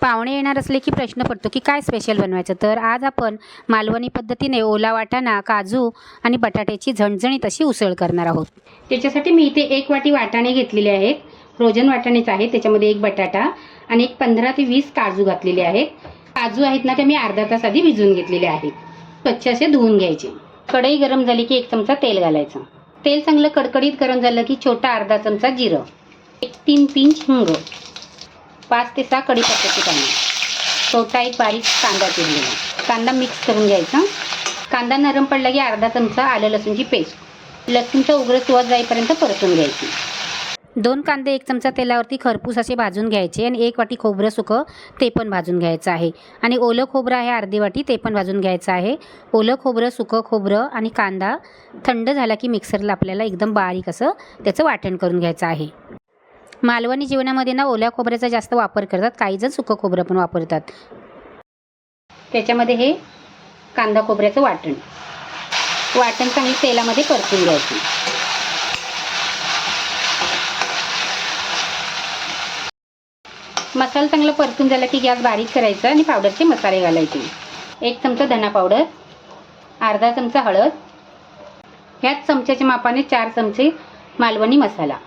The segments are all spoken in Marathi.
पाहुणे येणार असले की प्रश्न पडतो की काय स्पेशल बनवायचं. तर आज आपण मालवणी पद्धतीने ओला वाटाणा, काजू आणि बटाट्याची झणझणीत अशी उसळ करणार आहोत. त्याच्यासाठी मी इथे 1 वाटी वाटाणे घेतलेले आहेत. फ्रोजन वाटाणेच आहेत. त्याच्यामध्ये 1 बटाटा आणि एक 15 ते 20 काजू घातलेले आहेत. काजू आहेत ना ते मी अर्धा तास आधी भिजवून घेतलेले आहेत. स्वच्छ असे धुवून घ्यायचे. कढई गरम झाली की 1 चमचा तेल घालायचं. तेल चांगलं कडकडीत गरम झालं की छोटा अर्धा चमचा जिरं, 1-3 पिंच हिंग, 5 ते 6 कढीपत्त्याची पाने, छोटा एक बारीक कांदा चिरलेला. कांदा मिक्स करून घ्यायचा. कांदा नरम पडला की अर्धा चमचा आलं लसूणची पेस्ट. लसूणचा उग्र सुवास जाईपर्यंत परतून घ्यायची. 2 कांदे 1 चमचा तेलावरती खरपूस असे भाजून घ्यायचे आणि 1 वाटी खोबरं सुकं ते पण भाजून घ्यायचं आहे. आणि ओलं खोबरं आहे अर्धी वाटी, ते पण भाजून घ्यायचं आहे. ओलं खोबरं, सुकं खोबरं आणि कांदा थंड झाला की मिक्सरला आपल्याला एकदम बारीक असं त्याचं वाटण करून घ्यायचं आहे. मालवणी जेवणामध्ये ना ओल्या खोबऱ्याचा जास्त वापर करतात, काही जण सुकं खोबरं पण वापरतात. त्याच्यामध्ये हे कांदा खोबऱ्याचं वाटण चांगली तेलामध्ये परतून घ्यायचं. मसाला चांगला परतून झाला की गॅस बारीक करायचा आणि पावडरचे मसाले घालायचे. 1 चमचा धना पावडर, अर्धा चमचा हळद, ह्याच चमच्याच्या मापाने 4 चमचे मालवणी मसाला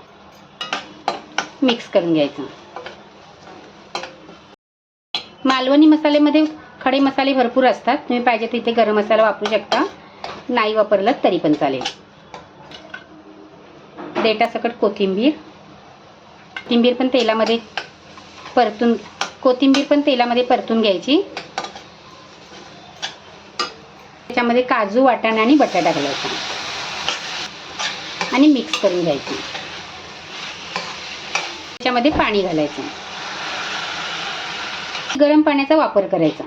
मिक्स करून घ्यायचं. मालवणी मसाल्यामध्ये खडे मसाले भरपूर असतात. तुम्ही पाहिजे तर इथे गरम मसाला वापरू शकता, नाही वापरलात तरी पण चालेल. देठासकट कोथिंबीर पण तेलामध्ये परतून घ्यायची. त्याच्यामध्ये काजू, वाटाणा आणि बटाटा घालायचा आणि मिक्स करून घ्यायची. त्याच्यामध्ये पाणी घालायचं. गरम पाण्याचा वापर करायचा.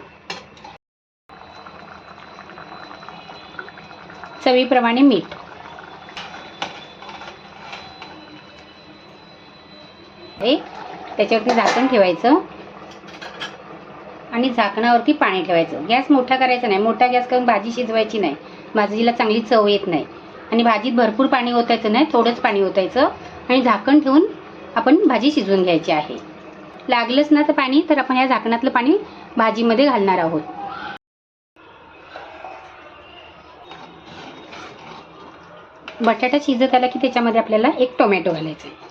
चवीप्रमाणे मीठ. त्याच्यावरती झाकण ठेवायचं आणि झाकणावरती पाणी ठेवायचं. गॅस मोठा करायचा नाही. मोठा गॅस करून भाजी शिजवायची नाही. भाजीला चांगली चव येत नाही. आणि भाजीत भरपूर पाणी ओतायचं नाही, थोडंच पाणी ओतायचं आणि झाकण ठेवून आपण भाजी शिजवून घ्यायची आहे. लागलंच ना तर पाणी, तर आपण या झाकणातलं पाणी भाजीमध्ये घालणार आहोत. बटाटा शिजत आला की त्याच्यामध्ये आपल्याला 1 टोमॅटो घालायचा आहे.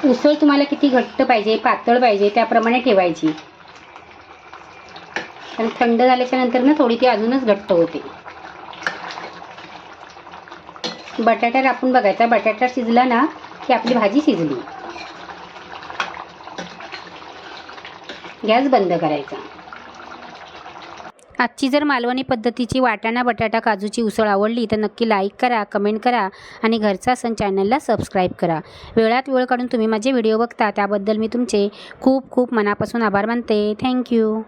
उसळ तुम्हाला किती घट्ट पाहिजे, पातळ पाहिजे त्याप्रमाणे ठेवायची. आणि थंड झाल्याच्या नंतर ना थोडी ती अजूनच घट्ट होते. बटाटा रापून बघायचा. बटाटा शिजला ना की आपली भाजी शिजली. गॅस बंद करायचा. आजची जर मालवणी पद्धतीची वाटाणा, बटाटा, काजूची उसळ आवडली तर नक्की लाईक करा, कमेंट करा आणि घरचा सण चॅनलला सबस्क्राईब करा. वेळात वेळ काढून तुम्ही माझे व्हिडिओ बघता त्याबद्दल मी तुमचे खूप खूप मनापासून आभार मानते. थँक्यू.